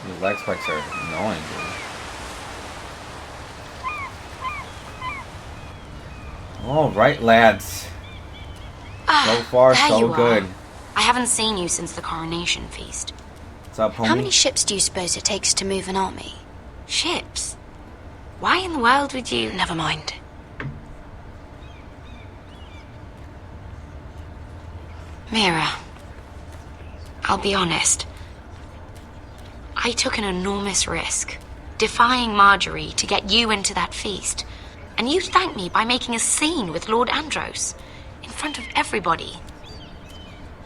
These leg spikes are annoying, dude. Alright, lads. So far, there so you good. Are. I haven't seen you since the coronation feast. What's up, homie? How many ships do you suppose it takes to move an army? Ships? Why in the world would you... Never mind. Mira, I'll be honest. I took an enormous risk, defying Marjorie to get you into that feast. And you thanked me by making a scene with Lord Andros, in front of everybody.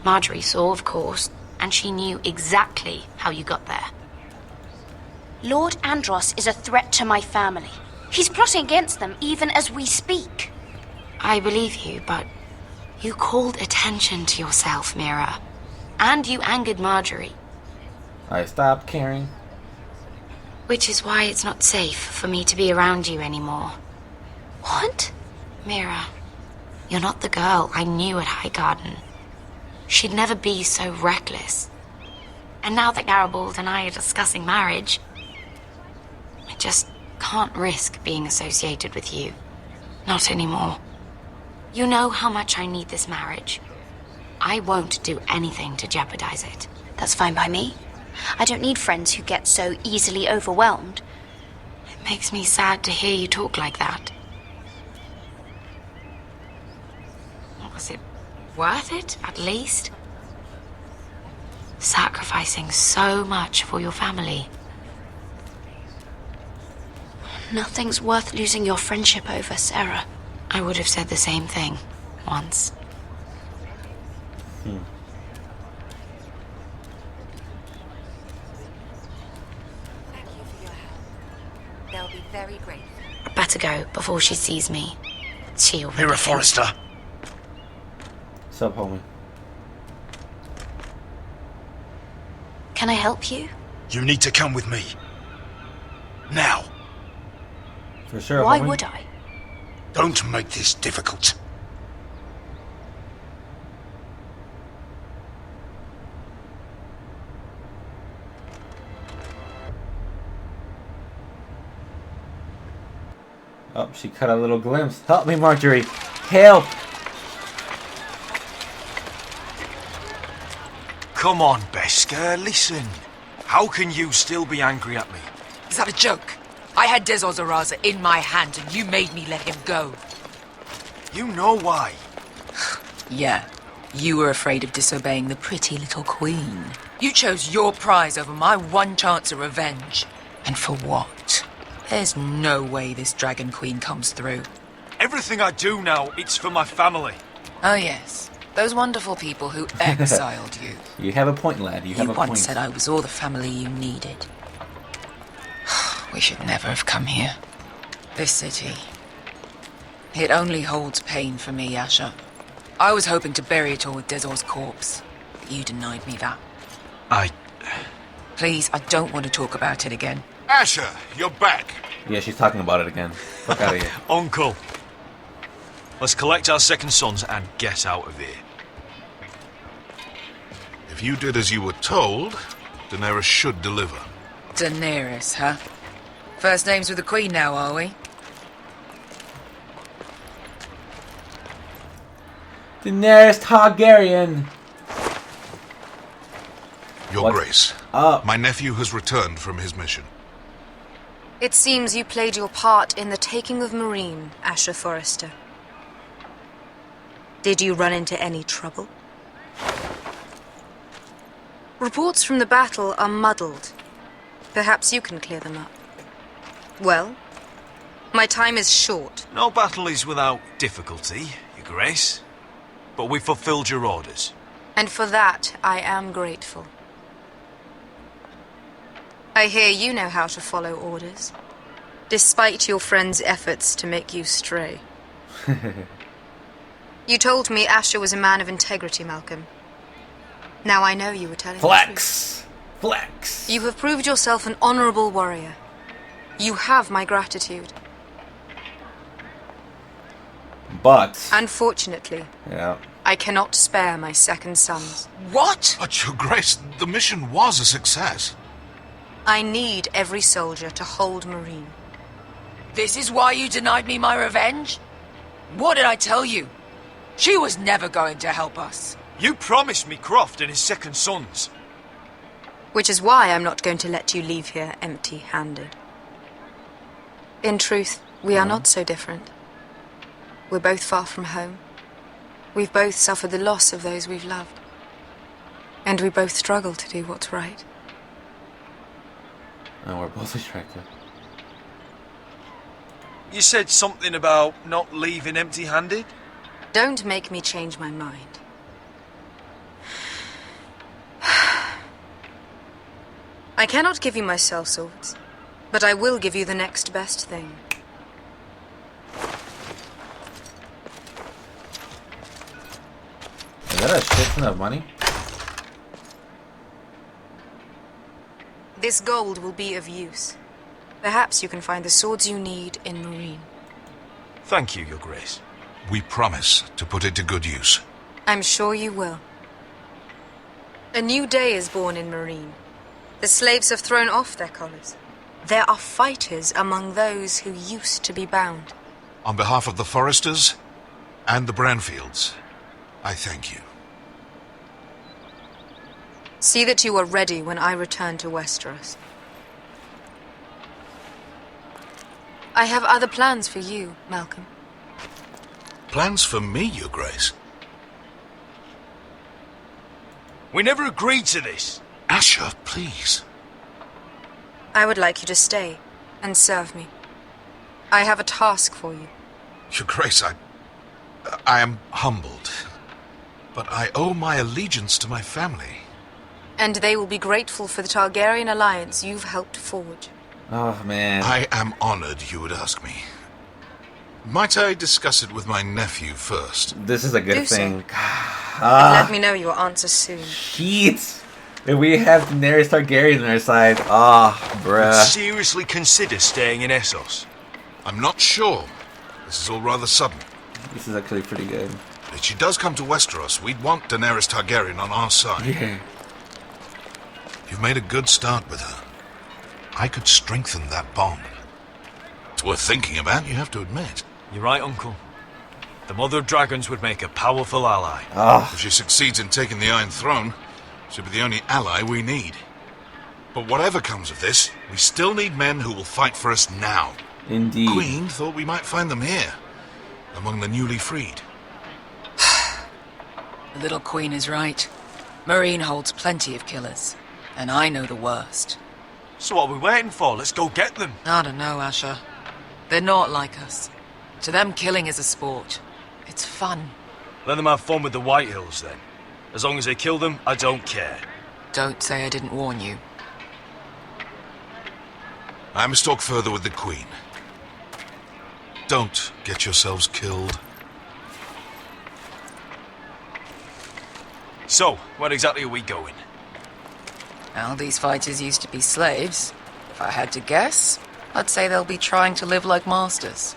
Marjorie saw, of course, and she knew exactly how you got there. Lord Andros is a threat to my family. He's plotting against them even as we speak. I believe you, but you called attention to yourself, Mira. And you angered Marjorie. I stopped caring. Which is why it's not safe for me to be around you anymore. What? Mira, you're not the girl I knew at Highgarden. She'd never be so reckless. And now that Garibald and I are discussing marriage, I just can't risk being associated with you. Not anymore. You know how much I need this marriage. I won't do anything to jeopardize it. That's fine by me. I don't need friends who get so easily overwhelmed. It makes me sad to hear you talk like that. Was it worth it, at least? Sacrificing so much for your family. Nothing's worth losing your friendship over, Sarah. I would have said the same thing once. Thank you for your help. They'll be very grateful. I'd better go before she sees me. She already Mira thinks- Forrester. What's up, homie? Can I help you? You need to come with me. Now. For sure, Why homie. would I? Don't make this difficult. Oh, she cut a little glimpse. Help me, Marjorie. Help! Come on, Beskar, listen. How can you still be angry at me? Is that a joke? I had Dezor Zaraza in my hand and you made me let him go. You know why. Yeah, you were afraid of disobeying the pretty little queen. You chose your prize over my one chance of revenge. And for what? There's no way this Dragon Queen comes through. Everything I do now, it's for my family. Oh yes, those wonderful people who exiled you. You have a point, lad. You have You a once point. said I was all the family you needed. We should never have come here. This city. It only holds pain for me, Asher. I was hoping to bury it all with Dezor's corpse. But you denied me that. Please, I don't want to talk about it again. Asher, you're back. Yeah, she's talking about it again. Fuck out of here. Uncle. Let's collect our second sons and get out of here. If you did as you were told, Daenerys should deliver. Daenerys, huh? First names with the Queen now, are we? Daenerys Targaryen. Your What? Grace, Up. my nephew has returned from his mission. It seems you played your part in the taking of Marine, Asher Forrester. Did you run into any trouble? Reports from the battle are muddled. Perhaps you can clear them up. Well, my time is short. No battle is without difficulty, Your Grace. But we fulfilled your orders. And for that, I am grateful. I hear you know how to follow orders, despite your friend's efforts to make you stray. You told me Asher was a man of integrity, Malcolm. Now I know you were telling the truth. Flex. Flex. You have proved yourself an honorable warrior. You have my gratitude. But. Unfortunately, Yeah. I cannot spare my second sons. What? But, Your Grace, the mission was a success. I need every soldier to hold Marine. This is why you denied me my revenge? What did I tell you? She was never going to help us. You promised me Croft and his second sons. Which is why I'm not going to let you leave here empty-handed. In truth, we are not so different. We're both far from home. We've both suffered the loss of those we've loved. And we both struggle to do what's right. And we're both attractive. You said something about not leaving empty-handed? Don't make me change my mind. I cannot give you my sellswords, but I will give you the next best thing. Is that a shit ton of money? This gold will be of use. Perhaps you can find the swords you need in Marine. Thank you, Your Grace. We promise to put it to good use. I'm sure you will. A new day is born in Marine. The slaves have thrown off their collars. There are fighters among those who used to be bound. On behalf of the Foresters and the Branfields, I thank you. See that you are ready when I return to Westeros. I have other plans for you, Malcolm. Plans for me, Your Grace? We never agreed to this. Asher, please. I would like you to stay and serve me. I have a task for you. Your Grace, I am humbled, but I owe my allegiance to my family. And they will be grateful for the Targaryen alliance you've helped forge. Oh, man. I am honored you would ask me. Might I discuss it with my nephew first? This is a good Do so. thing. Let me know your answer soon. Shit. If we have Daenerys Targaryen on our side, bruh. Seriously consider staying in Essos. I'm not sure. This is all rather sudden. This is actually pretty good. If she does come to Westeros, we'd want Daenerys Targaryen on our side. Yeah. You've made a good start with her. I could strengthen that bond. It's worth thinking about, you have to admit. You're right, Uncle. The Mother of Dragons would make a powerful ally. If she succeeds in taking the Iron Throne, she'll be the only ally we need. But whatever comes of this, we still need men who will fight for us now. Indeed. Queen thought we might find them here, among the newly freed. The little queen is right. Marine holds plenty of killers, and I know the worst. So what are we waiting for? Let's go get them. I don't know, Asher. They're not like us. To them, killing is a sport. It's fun. Let them have fun with the Whitehills, then. As long as they kill them, I don't care. Don't say I didn't warn you. I must talk further with the Queen. Don't get yourselves killed. So, where exactly are we going? Well, these fighters used to be slaves. If I had to guess, I'd say they'll be trying to live like masters.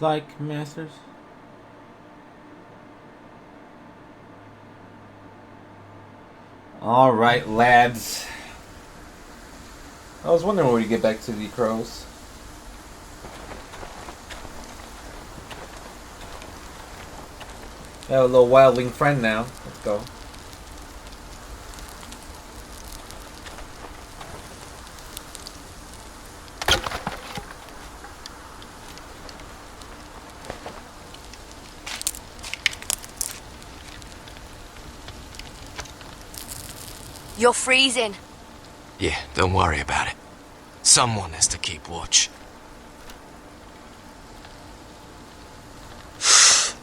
Like masters? Alright, lads. I was wondering when we get back to the crows. I have a little wildling friend now. Let's go. You're freezing. Yeah, don't worry about it. Someone has to keep watch.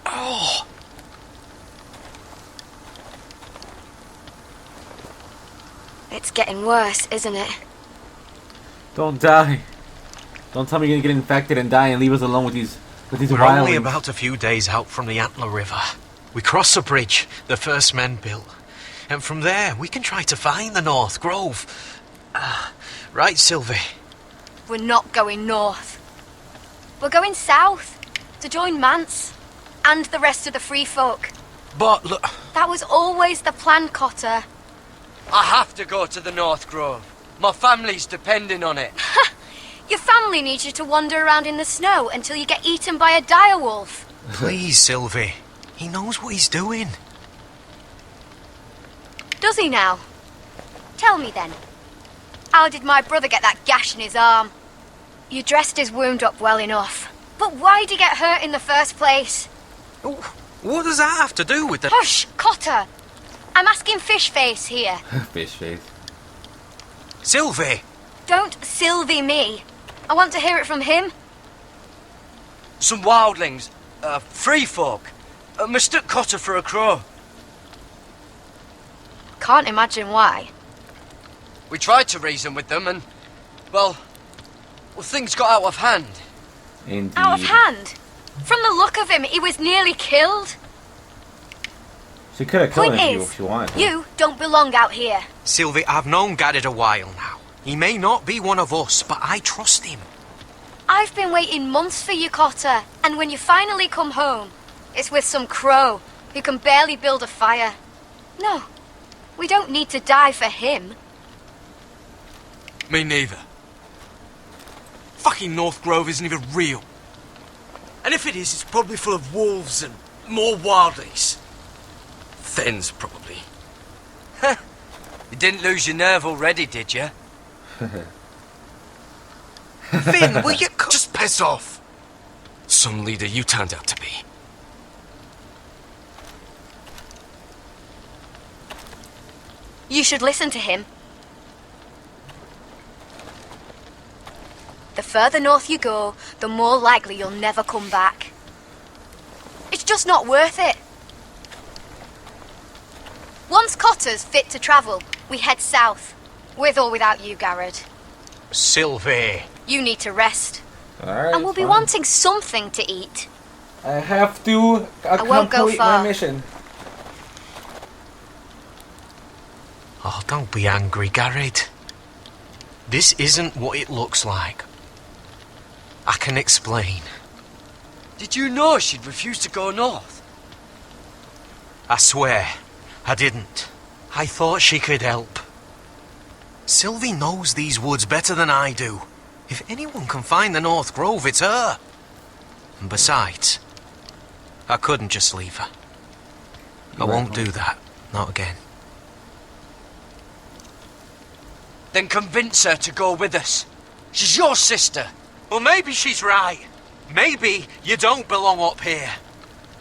Oh! It's getting worse, isn't it? Don't die. Don't tell me you're gonna get infected and die and leave us alone with these We're only wildlings. about a few days out from the Antler River. We cross a bridge the first men built. And from there, we can try to find the North Grove. Right, Sylvie? We're not going north. We're going south to join Mance and the rest of the free folk. But look... That was always the plan, Cotter. I have to go to the North Grove. My family's depending on it. Your family needs you to wander around in the snow until you get eaten by a direwolf. Please, Sylvie. He knows what he's doing. Does he now? Tell me then. How did my brother get that gash in his arm? You dressed his wound up well enough. But why'd he get hurt in the first place? What does that have to do with the... Hush, Cotter! I'm asking Fishface here. Fishface. Sylvie! Don't Sylvie me. I want to hear it from him. Some wildlings, free folk, mistook Cotter for a crow. Can't imagine why. We tried to reason with them and, well, things got out of hand. Indeed. Out of hand? From the look of him, he was nearly killed. She could have killed Point him is, if she wanted to. you don't belong out here. Sylvie, I've known Garrett a while now. He may not be one of us, but I trust him. I've been waiting months for you, Cotter, and when you finally come home, it's with some crow who can barely build a fire. No, we don't need to die for him. Me neither. Fucking North Grove isn't even real. And if it is, it's probably full of wolves and more wildlings. Thens, probably. You didn't lose your nerve already, did you? Finn, will you... Just piss off! Some leader you turned out to be. You should listen to him. The further north you go, the more likely you'll never come back. It's just not worth it. Once Cotter's fit to travel, we head south. With or without you, Garrett. Sylvie. You need to rest. Alright, And we'll be fine. wanting something to eat. I have to won't go complete my far. mission. Oh, don't be angry, Garrett. This isn't what it looks like. I can explain. Did you know she'd refused to go north? I swear, I didn't. I thought she could help. Sylvie knows these woods better than I do. If anyone can find the North Grove, it's her. And besides, I couldn't just leave her. I won't do that. Not again. Then convince her to go with us. She's your sister. Well, maybe she's right. Maybe you don't belong up here.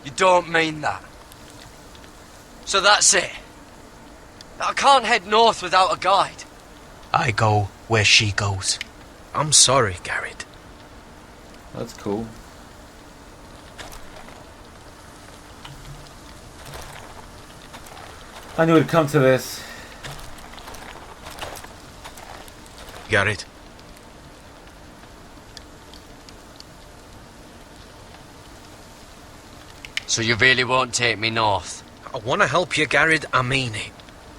You don't mean that. So that's it. I can't head north without a guide. I go where she goes. I'm sorry, Garrett. That's cool. I knew it'd come to this. Garrett. So you really won't take me north? I want to help you, Garrett, I mean it.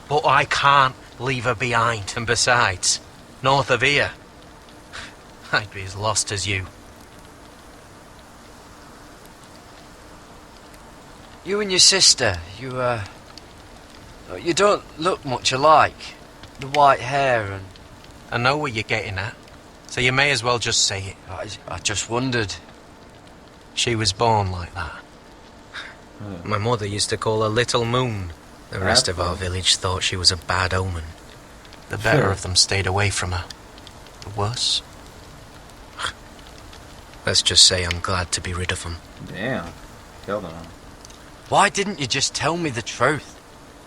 But I can't leave her behind. And besides, north of here, I'd be as lost as you. You and your sister, you don't look much alike. The white hair and... I know what you're getting at, so you may as well just say it. I just wondered. She was born like that. My mother used to call her Little Moon. The rest of our village thought she was a bad omen. The better of them stayed away from her. The worse? Let's just say I'm glad to be rid of them. Damn. Killed him. Why didn't you just tell me the truth?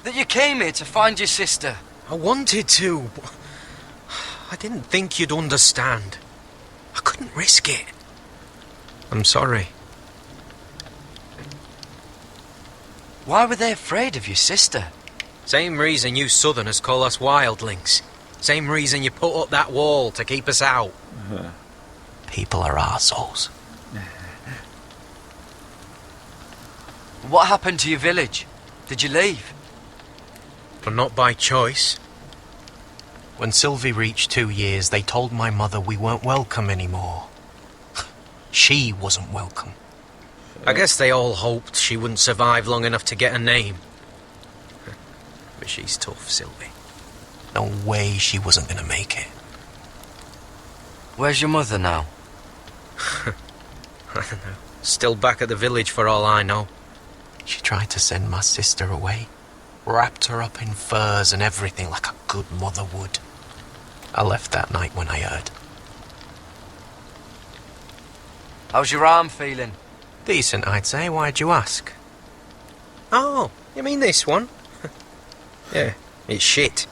That you came here to find your sister? I wanted to. I didn't think you'd understand. I couldn't risk it. I'm sorry. Why were they afraid of your sister? Same reason you Southerners call us wildlings. Same reason you put up that wall to keep us out. People are arseholes. What happened to your village? Did you leave? But not by choice. When Sylvie reached 2 years, they told my mother we weren't welcome anymore. She wasn't welcome. I guess they all hoped she wouldn't survive long enough to get a name. But she's tough, Sylvie. No way she wasn't gonna make it. Where's your mother now? I don't know. Still back at the village for all I know. She tried to send my sister away. Wrapped her up in furs and everything like a good mother would. I left that night when I heard. How's your arm feeling? Decent, I'd say. Why'd you ask? Oh, you mean this one? Yeah, it's shit.